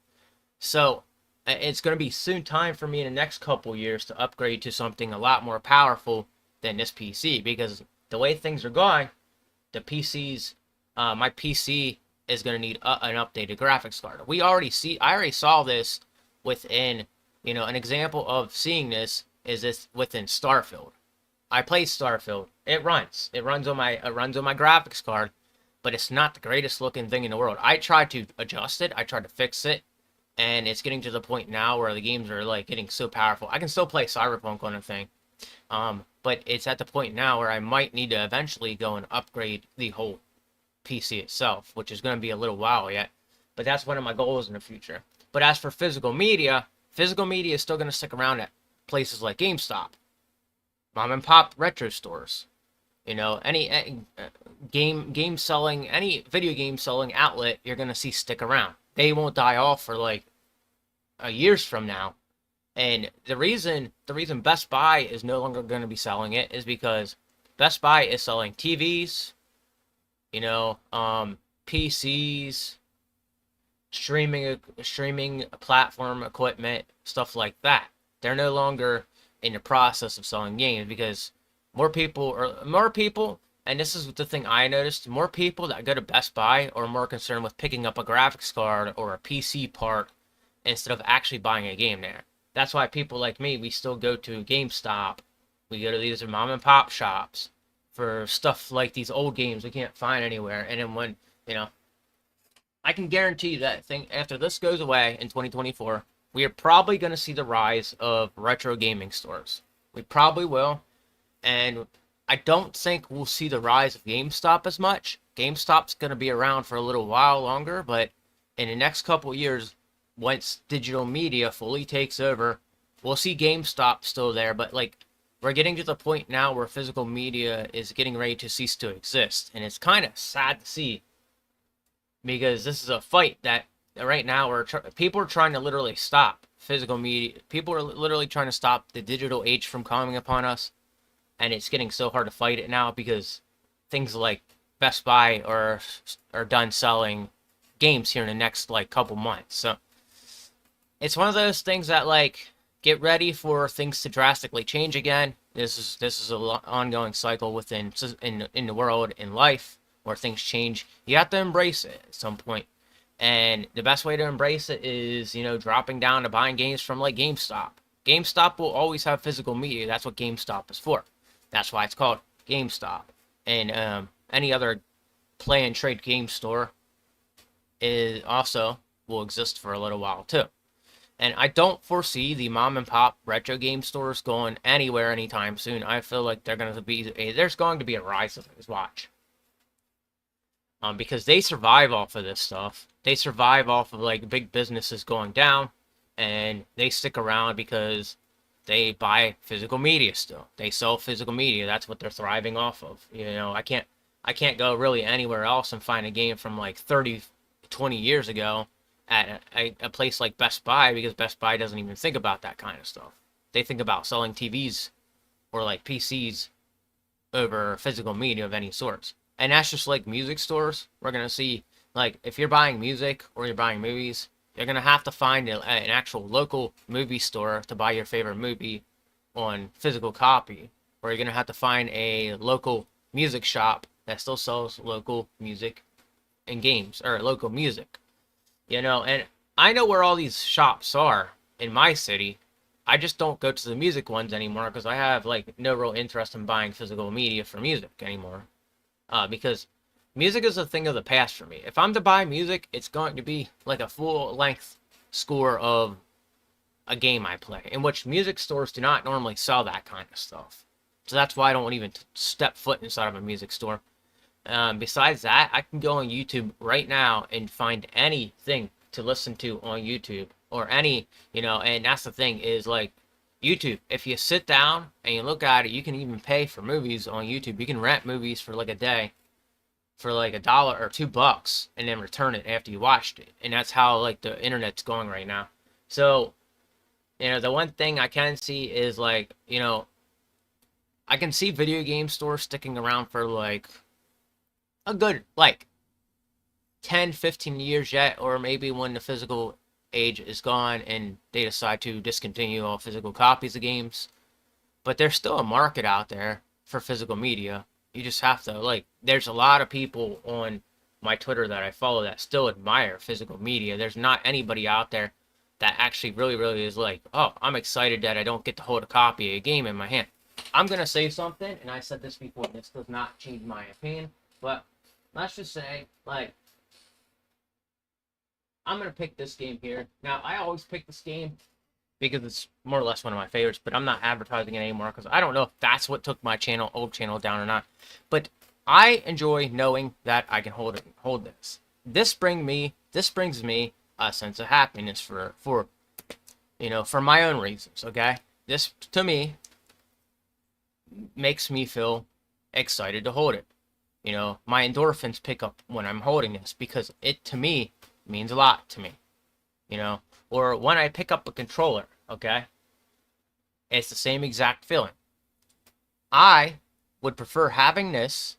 So it's going to be soon time for me in the next couple years to upgrade to something a lot more powerful than this PC, because the way things are going, the PCs, my PC is going to need an updated graphics card. I already saw this within, you know, an example of seeing this is this within Starfield. I play Starfield. It runs on my graphics card, but it's not the greatest looking thing in the world. I tried to adjust it. I tried to fix it. And it's getting to the point now where the games are like getting so powerful. I can still play Cyberpunk on a thing. But it's at the point now where I might need to eventually go and upgrade the whole PC itself, which is going to be a little while yet. But that's one of my goals in the future. But as for physical media, physical media is still going to stick around at places like GameStop, mom and pop retro stores. Any game selling, any video game selling outlet you're going to see stick around. They won't die off for like years from now. And the reason Best Buy is no longer going to be selling it is because Best Buy is selling TVs, PCs, streaming platform equipment, stuff like that. They're no longer in the process of selling games because more people, and this is the thing I noticed, more people that go to Best Buy are more concerned with picking up a graphics card or a PC part instead of actually buying a game there. That's why people like me, we still go to GameStop. We go to these mom and pop shops for stuff like these old games we can't find anywhere. And then when, I can guarantee you that thing after this goes away in 2024, we are probably going to see the rise of retro gaming stores. We probably will. And I don't think we'll see the rise of GameStop as much. GameStop's going to be around for a little while longer, but in the next couple of years, once digital media fully takes over, we'll see GameStop still there, but like we're getting to the point now where physical media is getting ready to cease to exist, and it's kind of sad to see because this is a fight that right now people are trying to literally stop physical media. People are literally trying to stop the digital age from coming upon us, and it's getting so hard to fight it now because things like Best Buy are done selling games here in the next like couple months. So it's one of those things that like get ready for things to drastically change again. This is an ongoing cycle within in the world, in life, where things change. You have to embrace it at some point. And the best way to embrace it is, dropping down to buying games from like GameStop. GameStop will always have physical media. That's what GameStop is for. That's why it's called GameStop. And any other play and trade game store is also will exist for a little while too. And I don't foresee the mom and pop retro game stores going anywhere anytime soon. I feel like there's going to be a rise of these. Watch. Because they survive off of this stuff. They survive off of like big businesses going down, and they stick around because they buy physical media still. They sell physical media. That's what they're thriving off of. I can't go really anywhere else and find a game from like 30, 20 years ago at a place like Best Buy because Best Buy doesn't even think about that kind of stuff. They think about selling TVs or like PCs over physical media of any sorts. And that's just like music stores. We're going to see, like, if you're buying music or you're buying movies, you're going to have to find an actual local movie store to buy your favorite movie on physical copy. Or you're going to have to find a local music shop that still sells local music and games, or local music. And I know where all these shops are in my city. I just don't go to the music ones anymore because I have, like, no real interest in buying physical media for music anymore. Because music is a thing of the past for me. If I'm to buy music, it's going to be like a full-length score of a game I play, in which music stores do not normally sell that kind of stuff. So that's why I don't even step foot inside of a music store. Besides that, I can go on YouTube right now and find anything to listen to on YouTube, or any, and that's the thing is, like, YouTube, if you sit down and you look at it, you can even pay for movies on YouTube. You can rent movies for like a day for like $1 or $2 and then return it after you watched it. And that's how like the internet's going right now. So, the one thing I can see is like, I can see video game stores sticking around for like a good like 10, 15 years yet, or maybe when the physical age is gone and they decide to discontinue all physical copies of games. But there's still a market out there for physical media. You just have to, like, there's a lot of people on my Twitter that I follow that still admire physical media. There's not anybody out there that actually really, really is like, oh, I'm excited that I don't get to hold a copy of a game in my hand. I'm going to say something, and I said this before, this does not change my opinion, but let's just say, like, I'm going to pick this game here. Now, I always pick this game because it's more or less one of my favorites, but I'm not advertising it anymore because I don't know if that's what took my old channel down or not. But I enjoy knowing that I can hold this. This brings me a sense of happiness for for my own reasons, okay? This, to me, makes me feel excited to hold it. My endorphins pick up when I'm holding this because it, to me, means a lot to me, you know? Or when I pick up a controller, okay? It's the same exact feeling. I would prefer having this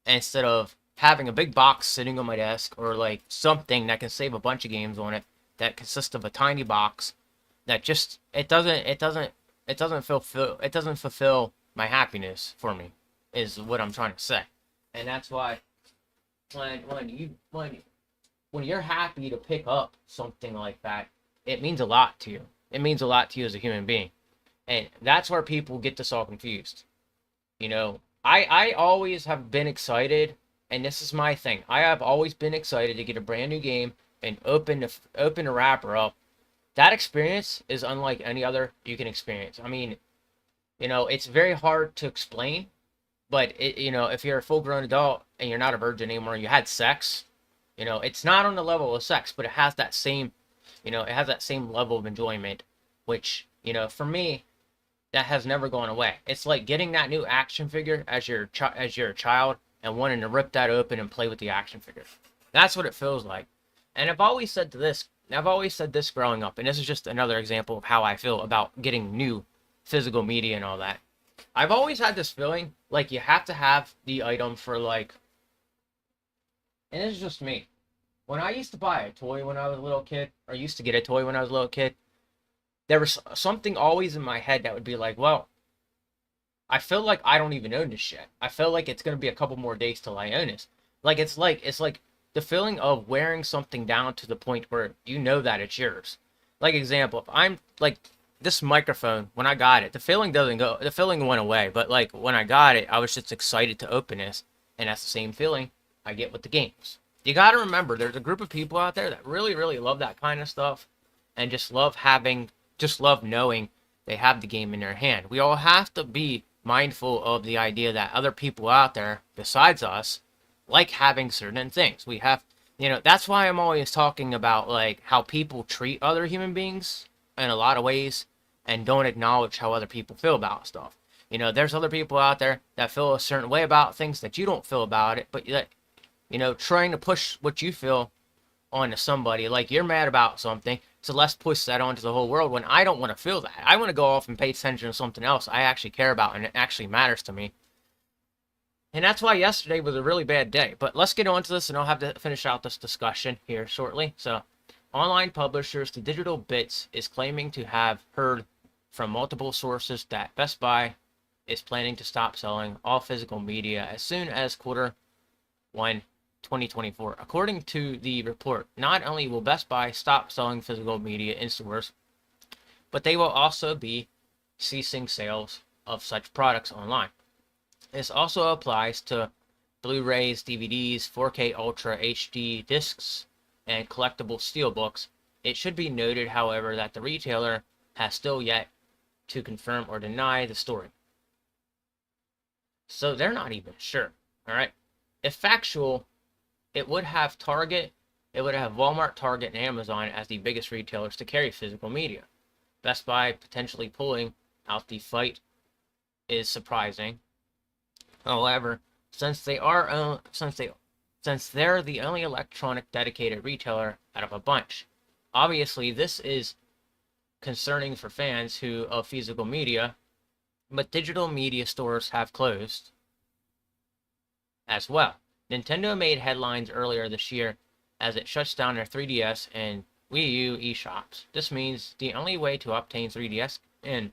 instead of having a big box sitting on my desk or like something that can save a bunch of games on it that consists of a tiny box that just it doesn't fulfill my happiness for me is what I'm trying to say. And that's why when you're happy to pick up something like that, it means a lot to you. It means a lot to you as a human being. And that's where people get this all confused. I always have been excited, and this is my thing. I have always been excited to get a brand new game and open the wrapper up. That experience is unlike any other you can experience. I mean, it's very hard to explain, but if you're a full-grown adult and you're not a virgin anymore, and you had sex, it's not on the level of sex, but it has that same, it has that same level of enjoyment, which, for me, that has never gone away. It's like getting that new action figure as you're a child and wanting to rip that open and play with the action figure. That's what it feels like. And I've always said this growing up, and this is just another example of how I feel about getting new physical media and all that. I've always had this feeling like you have to have the item for like, and this is just me. When I used to buy a toy when I was a little kid, or used to get a toy when I was a little kid, there was something always in my head that would be like, well, I feel like I don't even own this yet. I feel like it's gonna be a couple more days till I own this. It's like the feeling of wearing something down to the point where you know that it's yours. Like example, if I'm like this microphone, when I got it, the feeling went away, but like when I got it, I was just excited to open this, and that's the same feeling I get with the games. You gotta remember, there's a group of people out there that really, really love that kind of stuff, and just love knowing they have the game in their hand. We all have to be mindful of the idea that other people out there besides us like having certain things. We have, that's why I'm always talking about like how people treat other human beings in a lot of ways and don't acknowledge how other people feel about stuff. There's other people out there that feel a certain way about things that you don't feel about it, but trying to push what you feel onto somebody, like you're mad about something, so let's push that onto the whole world when I don't want to feel that. I want to go off and pay attention to something else I actually care about and it actually matters to me. And that's why yesterday was a really bad day. But let's get on to this, and I'll have to finish out this discussion here shortly. So, online publishers to Digital Bits is claiming to have heard from multiple sources that Best Buy is planning to stop selling all physical media as soon as Q1 2024. According to the report, not only will Best Buy stop selling physical media in stores, but they will also be ceasing sales of such products online. This also applies to Blu-rays, DVDs, 4K Ultra HD discs, and collectible steelbooks. It should be noted, however, that the retailer has still yet to confirm or deny the story. So they're not even sure, all right? If factual, it would have Walmart, Target, and Amazon as the biggest retailers to carry physical media. Best Buy potentially pulling out the fight is surprising. However, since they're the only electronic dedicated retailer out of a bunch, obviously this is concerning for fans of physical media, but digital media stores have closed as well. Nintendo made headlines earlier this year as it shuts down their 3DS and Wii U eShops. This means the only way to obtain 3DS and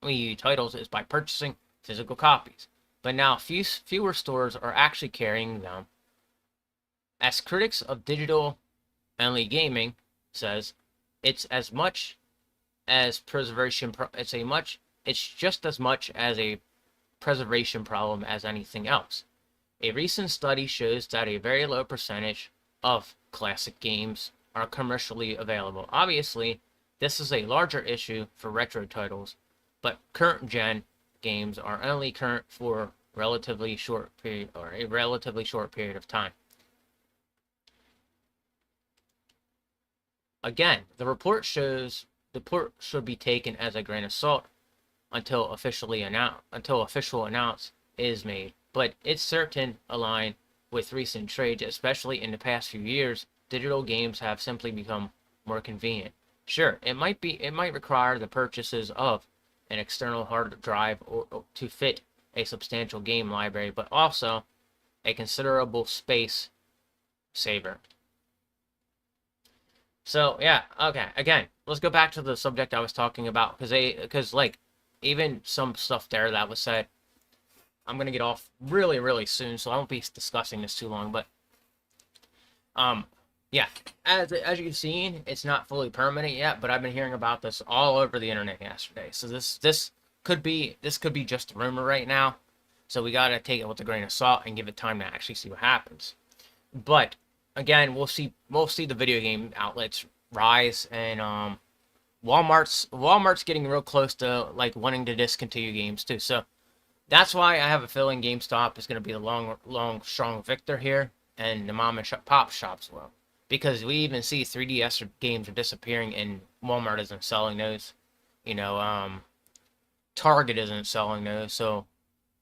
Wii U titles is by purchasing physical copies. But now fewer stores are actually carrying them. As critics of digital-only gaming says, it's as much as preservation. It's just as much as a preservation problem as anything else. A recent study shows that a very low percentage of classic games are commercially available. Obviously, this is a larger issue for retro titles, but current gen games are only current for a relatively short period of time. Again, the report should be taken as a grain of salt until official announce is made. But it's certain align with recent trades, especially in the past few years, digital games have simply become more convenient. Sure, it might require the purchases of an external hard drive or to fit a substantial game library, but also a considerable space saver. So yeah, okay. Again, let's go back to the subject I was talking about because like even some stuff there that was said. I'm gonna get off really really soon, so I won't be discussing this too long. But um, yeah, as you've seen, it's not fully permanent yet, but I've been hearing about this all over the internet yesterday. So this could be just a rumor right now. So we gotta take it with a grain of salt and give it time to actually see what happens. But again, we'll see the video game outlets rise, and Walmart's getting real close to like wanting to discontinue games too. So that's why I have a feeling GameStop is going to be the long, strong victor here, and the mom and pop shops will, because we even see 3DS games are disappearing, and Walmart isn't selling those. You know, Target isn't selling those, so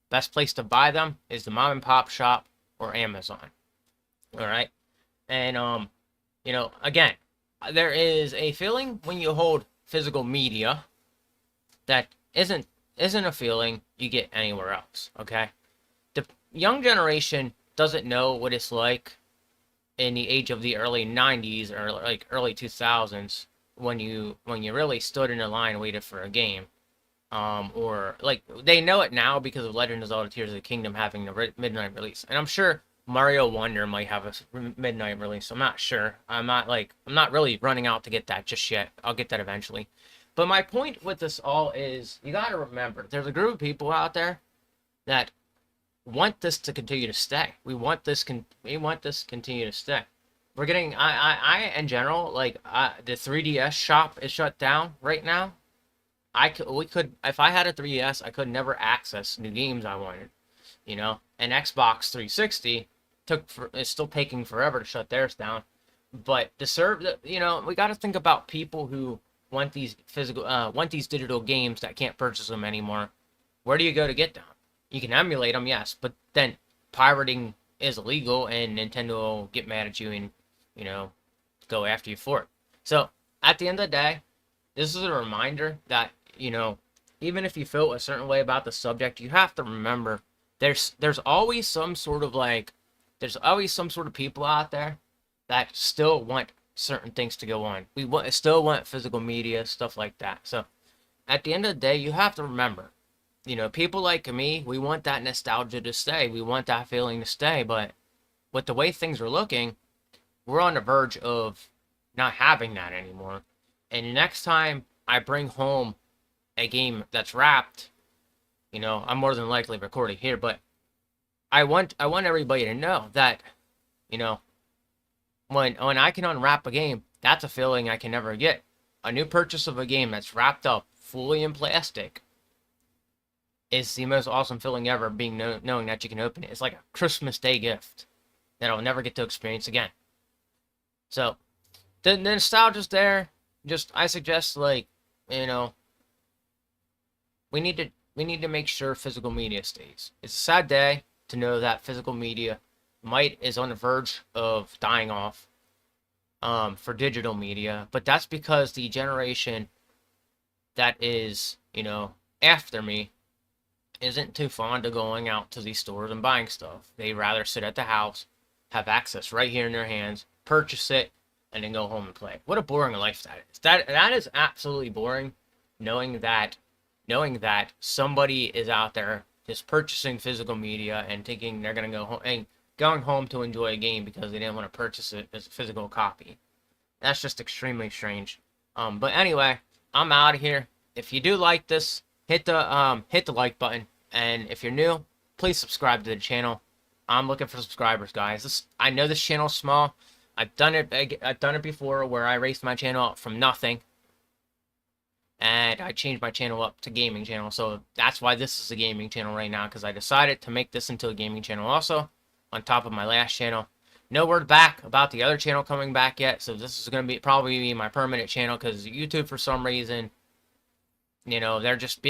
best place to buy them is the mom and pop shop or Amazon. All right, and again, there is a feeling when you hold physical media that isn't a feeling you get anywhere else. Okay, the young generation doesn't know what it's like in the age of the early 90s or like early 2000s when you really stood in a line and waited for a game. Or like they know it now because of Legend of Zelda Tears of the Kingdom having the midnight release, and I'm sure Mario Wonder might have a midnight release. I'm not sure. I'm not really running out to get that just yet. I'll get that eventually. But my point with this all is you got to remember there's a group of people out there that want this to continue to stay. We want this to continue to stay. We're getting I in general the 3DS shop is shut down right now. We could if I had a 3DS, I could never access new games I wanted. And Xbox 360 is still taking forever to shut theirs down. But we got to think about people who want these digital games that can't purchase them anymore. Where do you go to get them? You can emulate them, yes, but then pirating is illegal, and Nintendo will get mad at you and go after you for it. So at the end of the day, this is a reminder that even if you feel a certain way about the subject, you have to remember there's always some sort of people out there that still want certain things to go on. Still want physical media, stuff like that. So at the end of the day, you have to remember, people like me, we want that nostalgia to stay. We want that feeling to stay. But with the way things are looking, we're on the verge of not having that anymore. And next time I bring home a game that's wrapped, I'm more than likely recording here, but I want everybody to know that, when I can unwrap a game, that's a feeling I can never get. A new purchase of a game that's wrapped up fully in plastic is the most awesome feeling ever, knowing that you can open it. It's like a Christmas Day gift that I'll never get to experience again. So the nostalgia's there. I suggest we need to make sure physical media stays. It's a sad day to know that physical media is on the verge of dying off for digital media, but that's because the generation that is after me isn't too fond of going out to these stores and buying stuff. They rather sit at the house, have access right here in their hands, purchase it, and then go home and play. What a boring life that is. That is absolutely boring, knowing that somebody is out there just purchasing physical media and thinking they're gonna go home and going home to enjoy a game because they didn't want to purchase it as a physical copy. That's just extremely strange. But anyway, I'm out of here. If you do like this, hit the like button, and if you're new, please subscribe to the channel. I'm looking for subscribers, guys. I know this channel's small. I've done it before where I raised my channel up from nothing, and I changed my channel up to gaming channel. So that's why this is a gaming channel right now, because I decided to make this into a gaming channel also, on top of my last channel. No word back about the other channel coming back yet, so this is going to be probably be my permanent channel, because YouTube, for some reason, they're just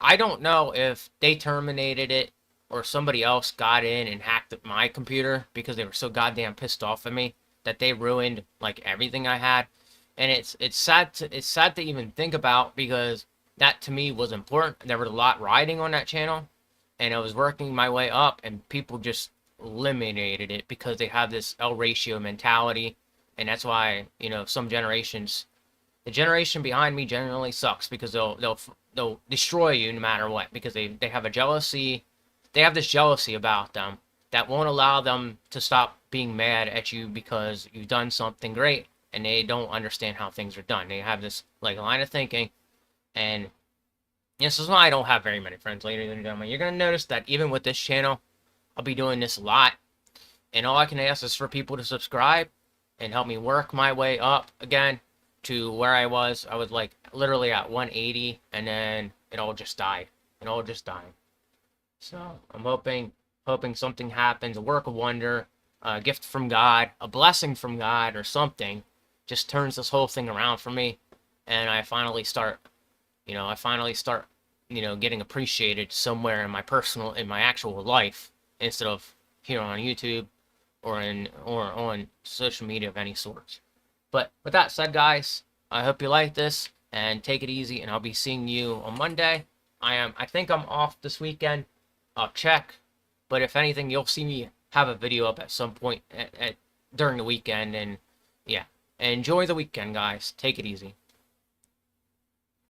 I don't know if they terminated it or somebody else got in and hacked my computer because they were so goddamn pissed off at me that they ruined like everything I had. And it's sad to even think about, because that to me was important. There was a lot riding on that channel, and I was working my way up, and people just eliminated it because they have this L ratio mentality. And that's why, some generations, the generation behind me generally sucks, because they'll destroy you no matter what, because they have a jealousy. They have this jealousy about them that won't allow them to stop being mad at you because you've done something great, and they don't understand how things are done. They have this like line of thinking, and this is why I don't have very many friends, ladies and gentlemen. You're gonna notice that even with this channel, I'll be doing this a lot, and all I can ask is for people to subscribe and help me work my way up again to where I was. I was like literally at 180, and then it all just died. It all just died. So I'm hoping something happens, a work of wonder, a gift from God, a blessing from God, or something just turns this whole thing around for me, and I finally start, getting appreciated somewhere in my actual life, instead of here on YouTube or on social media of any sort. But with that said, guys, I hope you like this, and take it easy, and I'll be seeing you on Monday. I think I'm off this weekend. I'll check, but if anything, you'll see me have a video up at some point during the weekend, and yeah, enjoy the weekend, guys. Take it easy.